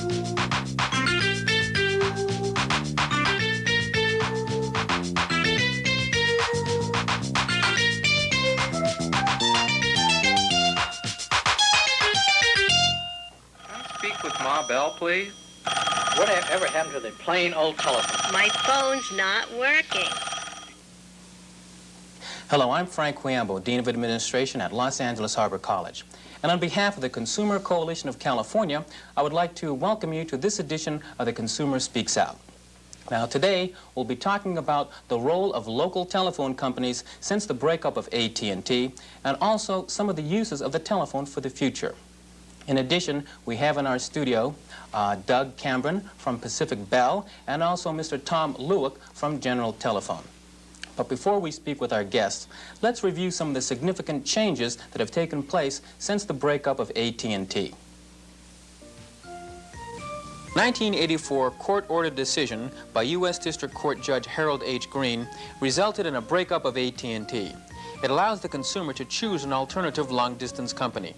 Speak with Ma Bell, please. Whatever happened to the plain old telephone? My phone's not working. Hello, I'm Frank Quiambo, Dean of Administration at Los Angeles Harbor College. And on behalf of the Consumer Coalition of California, I would like to welcome you to this edition of the Consumer Speaks Out. Now today, we'll be talking about the role of local telephone companies since the breakup of AT&T, and also some of the uses of the telephone for the future. In addition, we have in our studio Doug Cameron from Pacific Bell and also Mr. Tom Lewick from General Telephone. But before we speak with our guests, let's review some of the significant changes that have taken place since the breakup of AT&T. 1984 court-ordered decision by U.S. District Court Judge Harold H. Green resulted in a breakup of AT&T. It allows the consumer to choose an alternative long-distance company.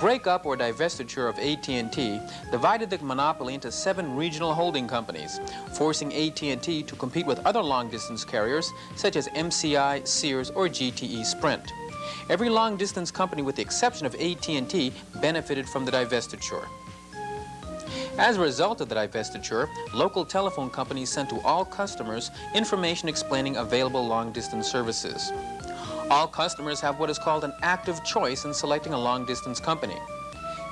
Breakup or divestiture of AT&T divided the monopoly into 7 regional holding companies, forcing AT&T to compete with other long-distance carriers such as MCI, Sears, or GTE Sprint. Every long-distance company with the exception of AT&T benefited from the divestiture. As a result of the divestiture, local telephone companies sent to all customers information explaining available long-distance services. All customers have what is called an active choice in selecting a long-distance company.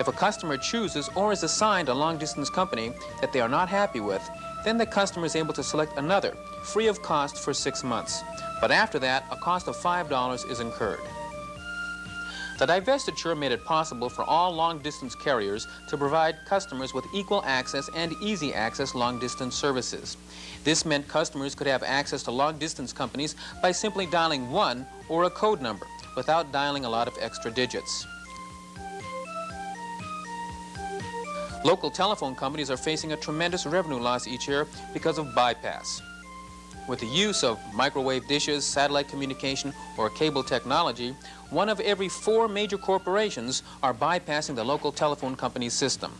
If a customer chooses or is assigned a long-distance company that they are not happy with, then the customer is able to select another, free of cost for 6 months. But after that, a cost of $5 is incurred. The divestiture made it possible for all long-distance carriers to provide customers with equal access and easy access long-distance services. This meant customers could have access to long-distance companies by simply dialing 1 or a code number without dialing a lot of extra digits. Local telephone companies are facing a tremendous revenue loss each year because of bypass. With the use of microwave dishes, satellite communication, or cable technology, 1 of every 4 major corporations are bypassing the local telephone company's system.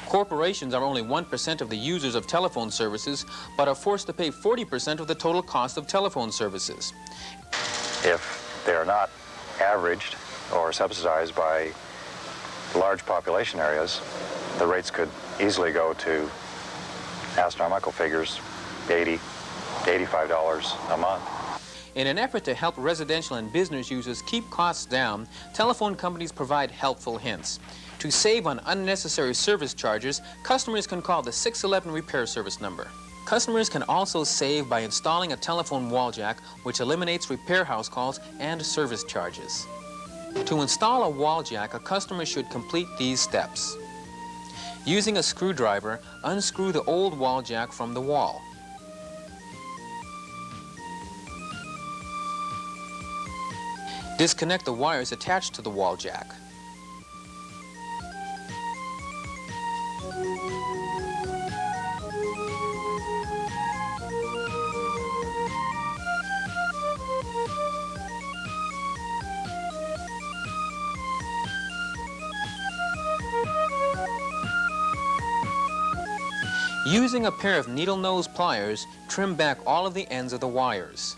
Corporations are only 1% of the users of telephone services, but are forced to pay 40% of the total cost of telephone services. If they are not averaged or subsidized by large population areas, the rates could easily go to astronomical figures, $80, $85 a month. In an effort to help residential and business users keep costs down, telephone companies provide helpful hints. To save on unnecessary service charges, customers can call the 611 repair service number. Customers can also save by installing a telephone wall jack, which eliminates repair house calls and service charges. To install a wall jack, a customer should complete these steps. Using a screwdriver, unscrew the old wall jack from the wall. Disconnect the wires attached to the wall jack. Using a pair of needle nose pliers, trim back all of the ends of the wires.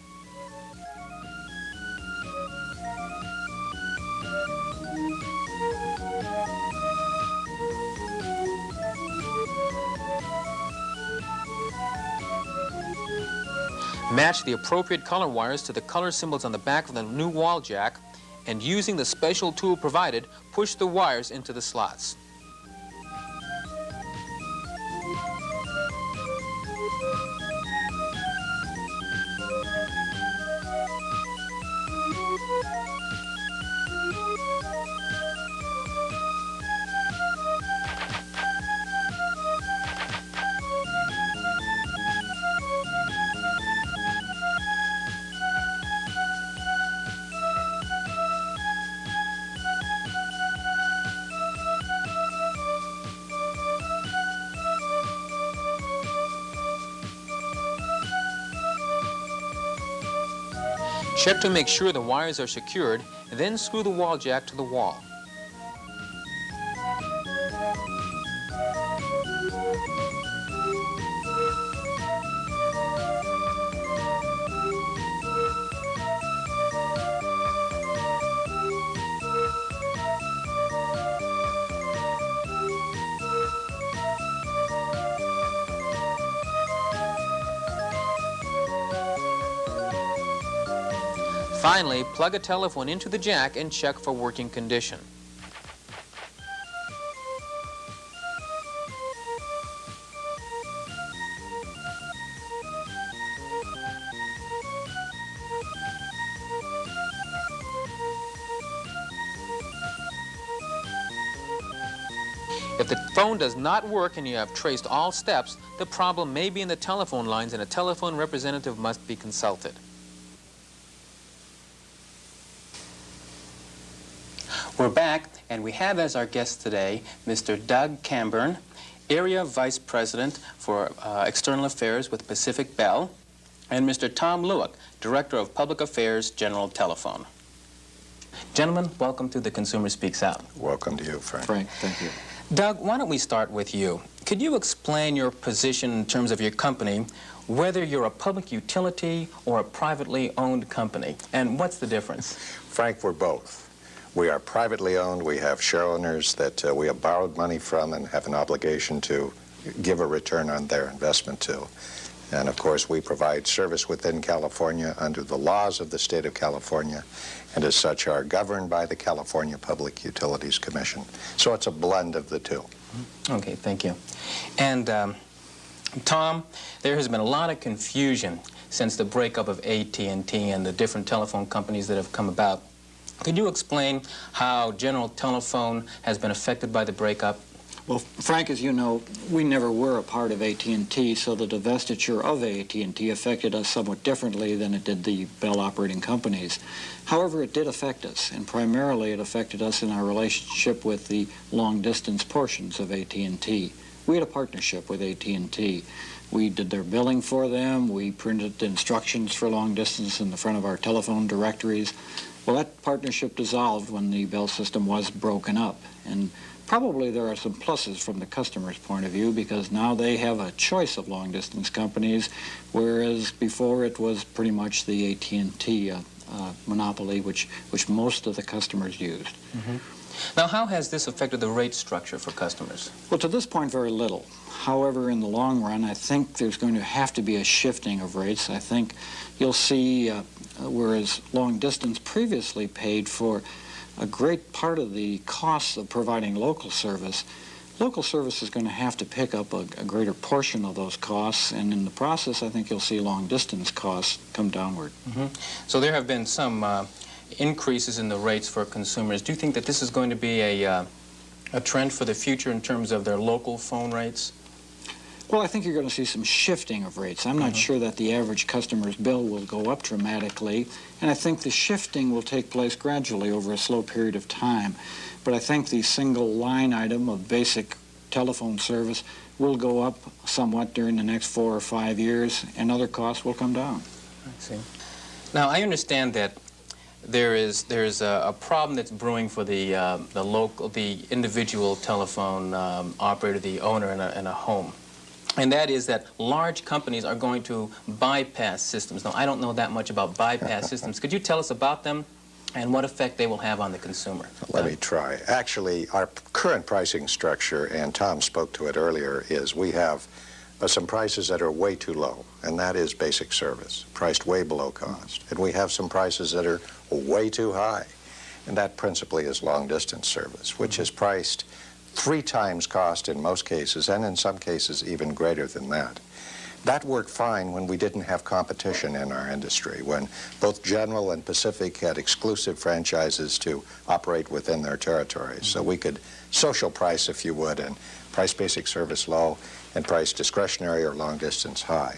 Match the appropriate color wires to the color symbols on the back of the new wall jack, and using the special tool provided, push the wires into the slots. Check to make sure the wires are secured, and then screw the wall jack to the wall. Finally, plug a telephone into the jack and check for working condition. If the phone does not work and you have traced all steps, the problem may be in the telephone lines and a telephone representative must be consulted. We're back, and we have as our guest today Mr. Doug Camburn, Area Vice President for External Affairs with Pacific Bell, and Mr. Tom Lewick, Director of Public Affairs, General Telephone. Gentlemen, welcome to The Consumer Speaks Out. Welcome to you, Frank. Frank, thank you. Doug, why don't we start with you? Could you explain your position in terms of your company, whether you're a public utility or a privately owned company, and what's the difference? Frank, we're both. We are privately owned. We have share owners that we have borrowed money from and have an obligation to give a return on their investment to. And of course, we provide service within California under the laws of the state of California, and as such are governed by the California Public Utilities Commission. So it's a blend of the two. Okay, thank you. And Tom, there has been a lot of confusion since the breakup of AT&T and the different telephone companies that have come about. Could you explain how General Telephone has been affected by the breakup? Well, Frank, as you know, we never were a part of AT&T, so the divestiture of AT&T affected us somewhat differently than it did the Bell operating companies. However, it did affect us, and primarily it affected us in our relationship with the long-distance portions of AT&T. We had a partnership with AT&T. We did their billing for them. We printed instructions for long distance in the front of our telephone directories. Well, that partnership dissolved when the Bell system was broken up, and probably there are some pluses from the customer's point of view because now they have a choice of long-distance companies, whereas before it was pretty much the AT&T monopoly, which most of the customers used. Mm-hmm. Now, how has this affected the rate structure for customers? Well, to this point, very little. However, in the long run, I think there's going to have to be a shifting of rates. I think you'll see, whereas long distance previously paid for a great part of the costs of providing local service is going to have to pick up a greater portion of those costs, and in the process, I think you'll see long-distance costs come downward. Mm-hmm. So there have been some increases in the rates for consumers. Do you think that this is going to be a trend for the future in terms of their local phone rates? Well, I think you're going to see some shifting of rates. I'm not sure that the average customer's bill will go up dramatically, and I think the shifting will take place gradually over a slow period of time. But I think the single line item of basic telephone service will go up somewhat during the next 4 or 5 years, and other costs will come down. I see. Now, I understand that there's a problem that's brewing for the individual telephone operator, the owner in a home. And that is that large companies are going to bypass systems. Now, I don't know that much about bypass systems. Could you tell us about them and what effect they will have on the consumer? Let me try. Actually, our current pricing structure, and Tom spoke to it earlier, is we have some prices that are way too low, and that is basic service, priced way below cost. And we have some prices that are way too high, and that principally is long-distance service, which is priced 3 times cost in most cases, and in some cases even greater than that. That worked fine when we didn't have competition in our industry, when both General and Pacific had exclusive franchises to operate within their territories. So we could social price, if you would, and price basic service low and price discretionary or long distance high.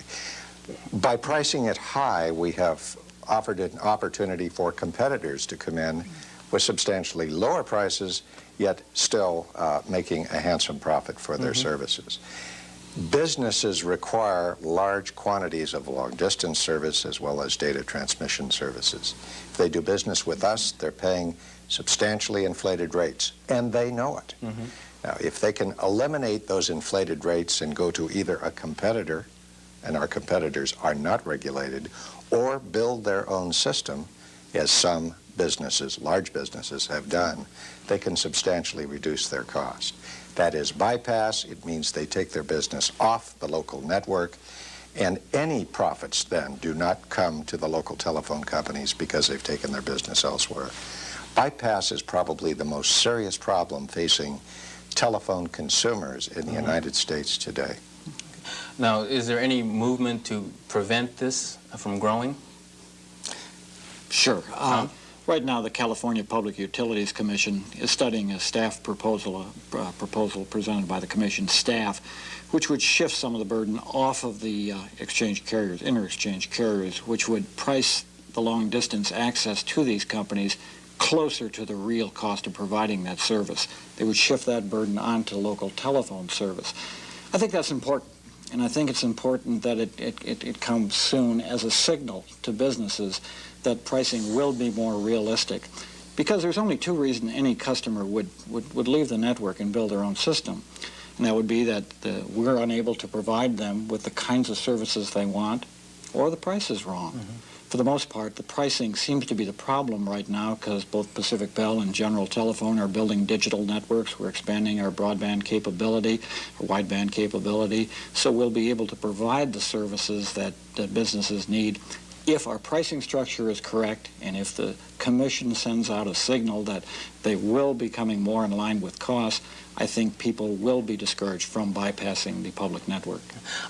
By pricing it high, we have offered an opportunity for competitors to come in with substantially lower prices, yet still making a handsome profit for their services. Businesses require large quantities of long-distance service as well as data transmission services. If they do business with us, they're paying substantially inflated rates, and they know it. Now, if they can eliminate those inflated rates and go to either a competitor, and our competitors are not regulated, or build their own system, as some businesses, large businesses, have done, they can substantially reduce their cost. That is bypass. It means they take their business off the local network, And any profits then do not come to the local telephone companies because they've taken their business elsewhere. Bypass is probably the most serious problem facing telephone consumers in the United States today. Now, is there any movement to prevent this from growing? Sure. Right now, the California Public Utilities Commission is studying a staff proposal, proposal presented by the Commission staff, which would shift some of the burden off of the exchange carriers, inter-exchange carriers, which would price the long-distance access to these companies closer to the real cost of providing that service. They would shift that burden onto local telephone service. I think that's important, and I think it's important that it comes soon as a signal to businesses that pricing will be more realistic, because there's only two reasons any customer would leave the network and build their own system. And that would be that we're unable to provide them with the kinds of services they want, or the price is wrong. For the most part, the pricing seems to be the problem right now, because both Pacific Bell and General Telephone are building digital networks. We're expanding our broadband capability, our wideband capability, so we'll be able to provide the services that businesses need. If our pricing structure is correct, and if the Commission sends out a signal that they will be coming more in line with costs, I think people will be discouraged from bypassing the public network.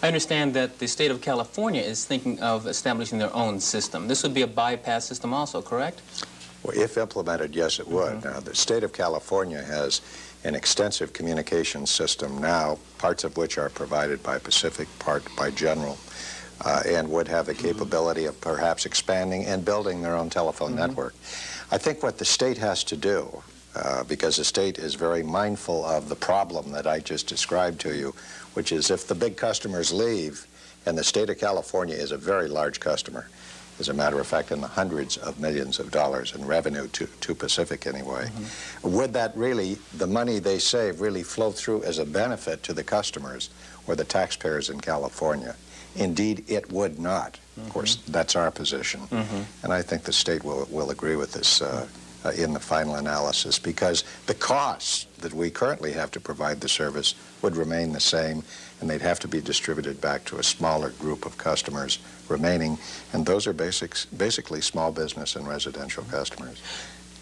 I understand that the state of California is thinking of establishing their own system. This would be a bypass system also, correct? Well, if implemented, yes, it would. Now, the state of California has an extensive communications system now, parts of which are provided by Pacific, part by General. And would have the capability of perhaps expanding and building their own telephone network. I think what the state has to do, because the state is very mindful of the problem that I just described to you, which is if the big customers leave, and the state of California is a very large customer, as a matter of fact, in the hundreds of millions of dollars in revenue to Pacific anyway, would that really, the money they save, really flow through as a benefit to the customers or the taxpayers in California? Indeed, it would not. Of course, that's our position. And I think the state will agree with this in the final analysis, because the costs that we currently have to provide the service would remain the same, and they'd have to be distributed back to a smaller group of customers remaining, and those are basically small business and residential customers.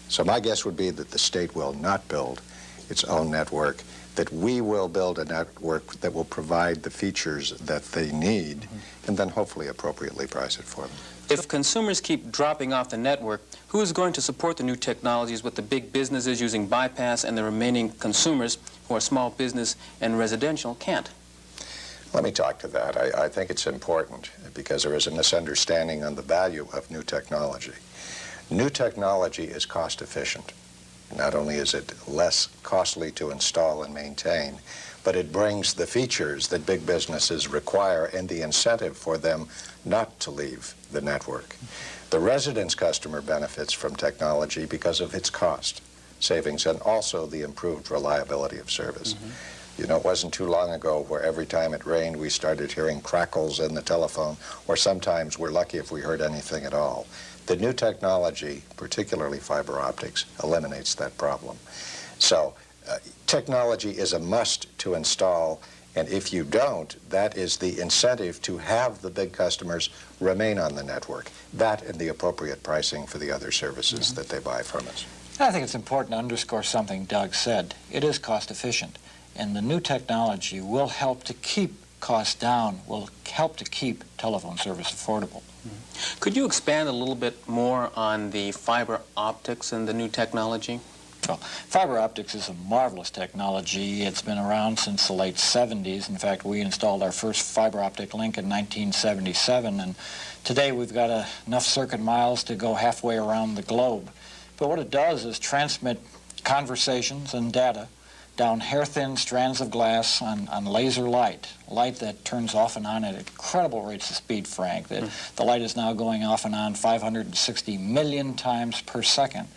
So my guess would be that the state will not build its own network, that we will build a network that will provide the features that they need, and then hopefully appropriately price it for them. If consumers keep dropping off the network, who is going to support the new technologies with the big businesses using bypass and the remaining consumers who are small business and residential can't? Let me talk to that. I think it's important because there is a misunderstanding on the value of new technology. New technology is cost efficient. Not only is it less costly to install and maintain, but it brings the features that big businesses require and the incentive for them not to leave the network. The residence customer benefits from technology because of its cost savings and also the improved reliability of service. You know, it wasn't too long ago where every time it rained we started hearing crackles in the telephone, or sometimes we're lucky if we heard anything at all. The new technology, particularly fiber optics, eliminates that problem. So technology is a must to install, and if you don't, that is the incentive to have the big customers remain on the network. That and the appropriate pricing for the other services that they buy from us. I think it's important to underscore something Doug said. It is cost efficient, and the new technology will help to keep costs down, will help to keep telephone service affordable. Could you expand a little bit more on the fiber optics and the new technology? Well, fiber optics is a marvelous technology. It's been around since the late 70s. In fact, we installed our first fiber optic link in 1977, and today we've got enough circuit miles to go halfway around the globe. But what it does is transmit conversations and data down hair-thin strands of glass on laser light that turns off and on at incredible rates of speed, Frank. The light is now going off and on 560 million times per second.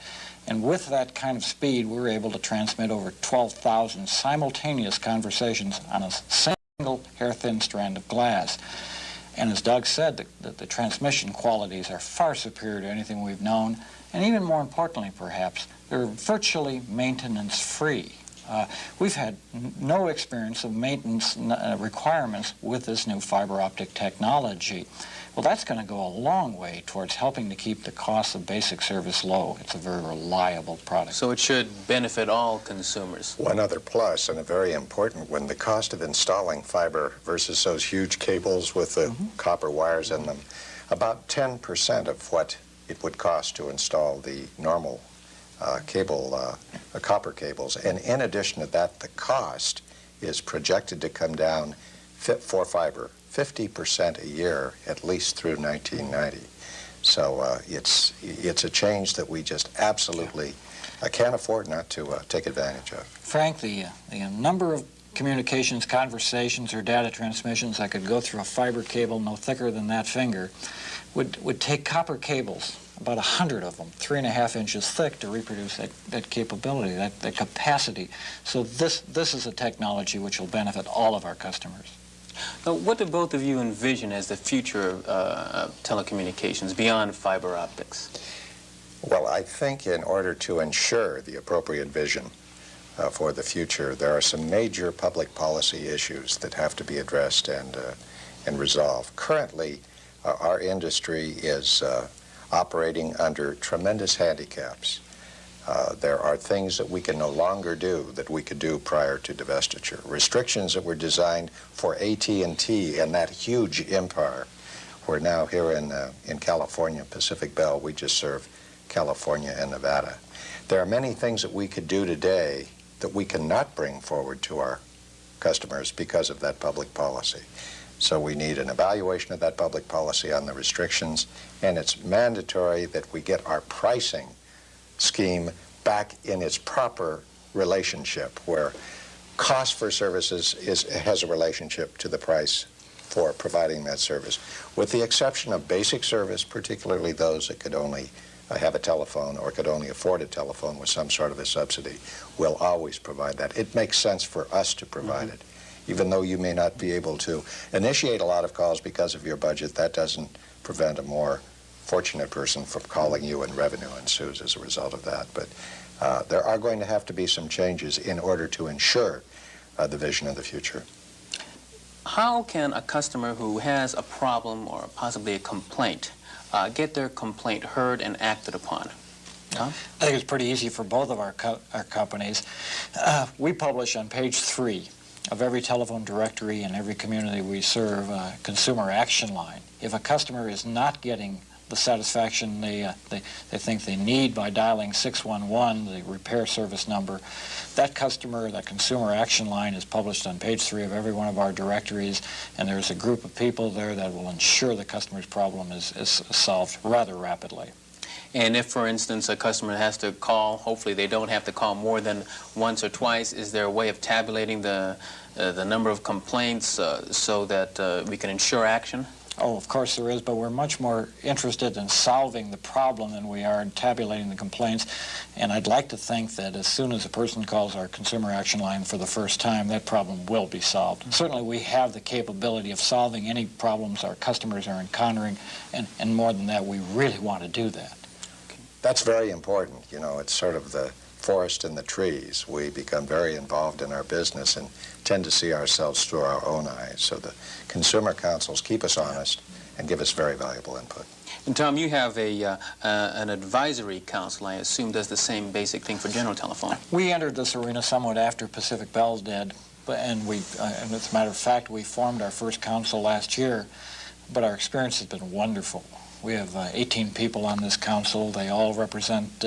And with that kind of speed, we're able to transmit over 12,000 simultaneous conversations on a single hair-thin strand of glass. And as Doug said, the transmission qualities are far superior to anything we've known. And even more importantly, perhaps, they're virtually maintenance-free. We've had no experience of maintenance requirements with this new fiber optic technology. Well, that's going to go a long way towards helping to keep the cost of basic service low. It's a very reliable product. So it should benefit all consumers. One other plus, and a very important one, the cost of installing fiber versus those huge cables with the copper wires in them, about 10% of what it would cost to install the normal copper cables. And in addition to that, the cost is projected to come down for fiber 50% a year, at least through 1990. So it's a change that we just absolutely can't afford not to take advantage of. Frank, the number of communications, conversations, or data transmissions that could go through a fiber cable no thicker than that finger would take copper cables, about 100 of them, 3.5 inches thick, to reproduce that capability, that capacity. So this is a technology which will benefit all of our customers. Now, what do both of you envision as the future of telecommunications beyond fiber optics? Well, I think in order to ensure the appropriate vision for the future, there are some major public policy issues that have to be addressed and resolved. Currently, our industry is operating under tremendous handicaps. There are things that we can no longer do that we could do prior to divestiture. Restrictions that were designed for AT&T and that huge empire. We're now here in California, Pacific Bell. We just serve California and Nevada. There are many things that we could do today that we cannot bring forward to our customers because of that public policy. So we need an evaluation of that public policy on the restrictions, and it's mandatory that we get our pricing scheme back in its proper relationship, where cost for services has a relationship to the price for providing that service. With the exception of basic service, particularly those that could only have a telephone or could only afford a telephone with some sort of a subsidy, we'll always provide that. It makes sense for us to provide it. Even though you may not be able to initiate a lot of calls because of your budget, that doesn't prevent a more fortunate person from calling you and revenue ensues as a result of that. But there are going to have to be some changes in order to ensure the vision of the future. How can a customer who has a problem or possibly a complaint get their complaint heard and acted upon? I think it's pretty easy for both of our companies. We publish on page 3 of every telephone directory in every community we serve a consumer action line. If a customer is not getting the satisfaction they think they need by dialing 611, the repair service number, that consumer action line is published on page 3 of every one of our directories, and there's a group of people there that will ensure the customer's problem is solved rather rapidly. And if, for instance, a customer has to call, hopefully they don't have to call more than once or twice, is there a way of tabulating the number of complaints so that we can ensure action? Oh, of course there is, but we're much more interested in solving the problem than we are in tabulating the complaints. And I'd like to think that as soon as a person calls our consumer action line for the first time, that problem will be solved. Certainly we have the capability of solving any problems our customers are encountering, and more than that, we really want to do that. That's very important. You know, it's sort of the forest and the trees. We become very involved in our business and tend to see ourselves through our own eyes. So the consumer councils keep us honest and give us very valuable input. And Tom, you have an advisory council, I assume, does the same basic thing for General Telephone. We entered this arena somewhat after Pacific Bell did, and as a matter of fact, we formed our first council last year, but our experience has been wonderful. We have 18 people on this council. They all represent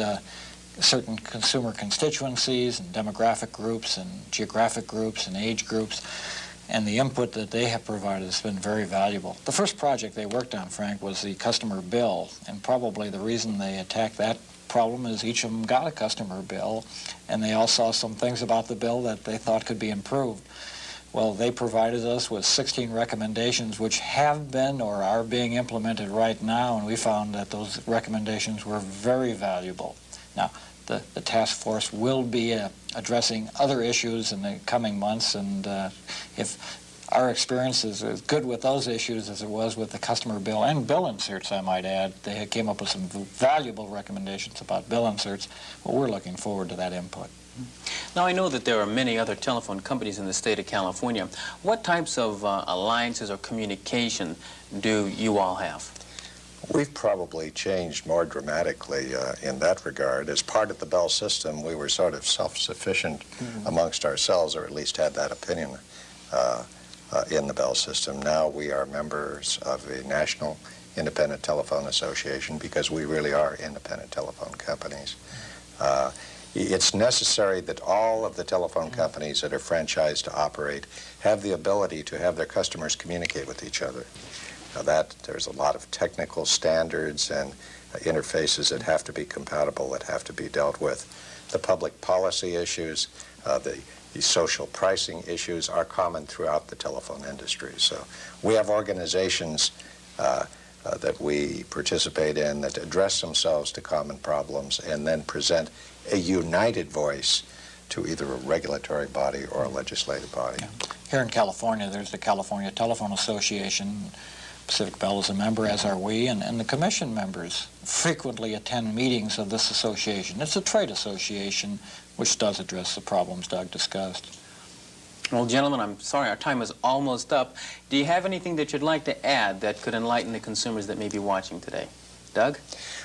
certain consumer constituencies and demographic groups and geographic groups and age groups, and the input that they have provided has been very valuable. The first project they worked on, Frank, was the customer bill, and probably the reason they attacked that problem is each of them got a customer bill, and they all saw some things about the bill that they thought could be improved. Well, they provided us with 16 recommendations which have been or are being implemented right now, and we found that those recommendations were very valuable. Now, the task force will be addressing other issues in the coming months, and if our experience is as good with those issues as it was with the customer bill and bill inserts, I might add. They came up with some valuable recommendations about bill inserts, but we're looking forward to that input. Now, I know that there are many other telephone companies in the state of California. What types of alliances or communication do you all have? We've probably changed more dramatically in that regard. As part of the Bell system, we were sort of self-sufficient amongst ourselves, or at least had that opinion in the Bell system. Now we are members of the National Independent Telephone Association because we really are independent telephone companies. It's necessary that all of the telephone companies that are franchised to operate have the ability to have their customers communicate with each other. Now there's a lot of technical standards and interfaces that have to be compatible, that have to be dealt with. The public policy issues, the social pricing issues are common throughout the telephone industry. So we have organizations that we participate in that address themselves to common problems and then present a united voice to either a regulatory body or a legislative body. Yeah. Here in California, there's the California Telephone Association. Pacific Bell is a member, as are we, and the commission members frequently attend meetings of this association. It's a trade association which does address the problems Doug discussed. Well, gentlemen, I'm sorry, our time is almost up. Do you have anything that you'd like to add that could enlighten the consumers that may be watching today? Doug?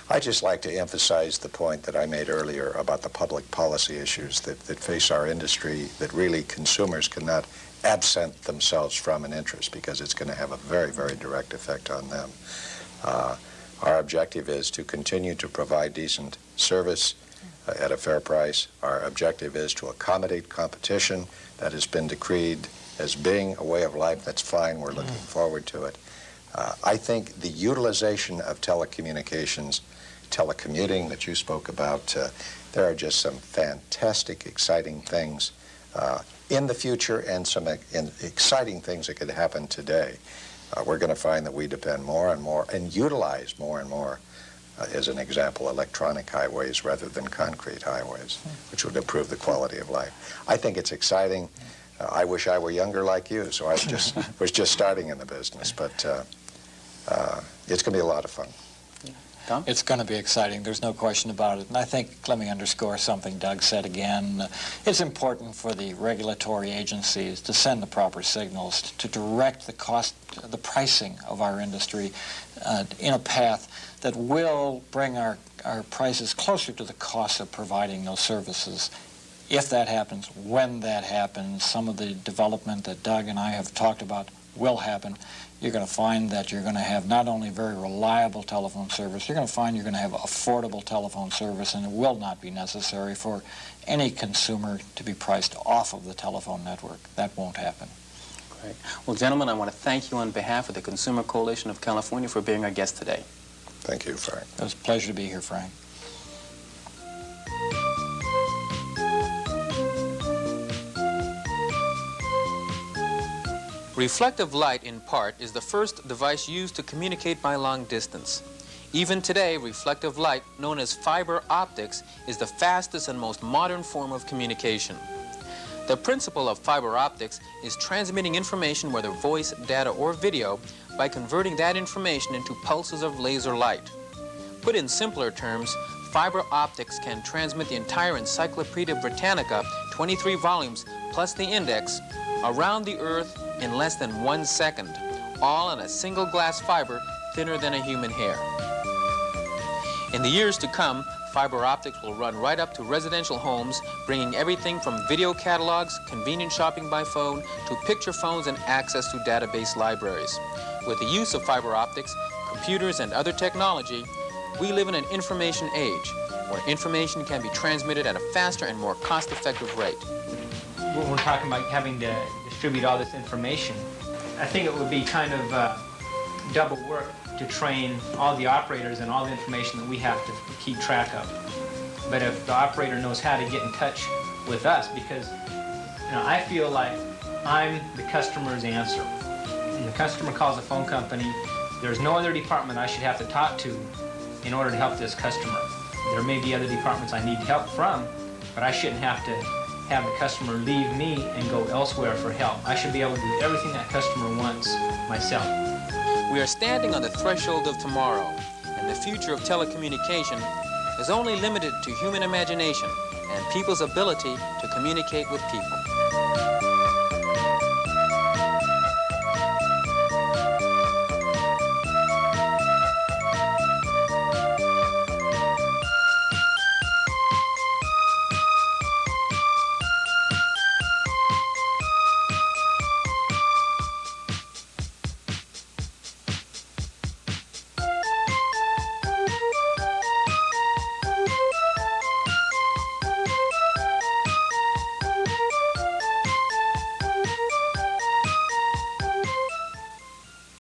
I'd just like to emphasize the point that I made earlier about the public policy issues that face our industry, that really consumers cannot absent themselves from an interest because it's going to have a very, very direct effect on them. Our objective is to continue to provide decent service at a fair price. Our objective is to accommodate competition that has been decreed as being a way of life. That's fine. We're looking forward to it. I think the utilization of telecommunications, telecommuting that you spoke about, there are just some fantastic, exciting things in the future and some exciting things that could happen today. We're going to find that we depend more and more and utilize more and more, as an example, electronic highways rather than concrete highways, which would improve the quality of life. I think it's exciting. I wish I were younger like you, so I was just starting in the business, but it's going to be a lot of fun. Tom? It's going to be exciting. There's no question about it. And I think, let me underscore something Doug said again. It's important for the regulatory agencies to send the proper signals, to direct the pricing of our industry in a path that will bring our prices closer to the cost of providing those services. If that happens, when that happens, some of the development that Doug and I have talked about will happen. You're going to find that you're going to have not only very reliable telephone service, you're going to find you're going to have affordable telephone service, and it will not be necessary for any consumer to be priced off of the telephone network. That won't happen. Great. Well, gentlemen, I want to thank you on behalf of the Consumer Coalition of California for being our guest today. Thank you, Frank. It was a pleasure to be here, Frank. Reflective light, in part, is the first device used to communicate by long distance. Even today, reflective light, known as fiber optics, is the fastest and most modern form of communication. The principle of fiber optics is transmitting information, whether voice, data, or video, by converting that information into pulses of laser light. Put in simpler terms, fiber optics can transmit the entire Encyclopedia Britannica, 23 volumes, plus the index, around the Earth in less than 1 second, all on a single glass fiber thinner than a human hair. In the years to come, fiber optics will run right up to residential homes, bringing everything from video catalogs, convenient shopping by phone, to picture phones and access to database libraries. With the use of fiber optics, computers, and other technology, we live in an information age, where information can be transmitted at a faster and more cost-effective rate. When we're talking about having to distribute all this information, I think it would be kind of double work to train all the operators and all the information that we have to keep track of. But if the operator knows how to get in touch with us, because I feel like I'm the customer's answer. When the customer calls a phone company, there's no other department I should have to talk to in order to help this customer. There may be other departments I need help from, but I shouldn't have to have the customer leave me and go elsewhere for help. I should be able to do everything that customer wants myself. We are standing on the threshold of tomorrow, and the future of telecommunication is only limited to human imagination and people's ability to communicate with people.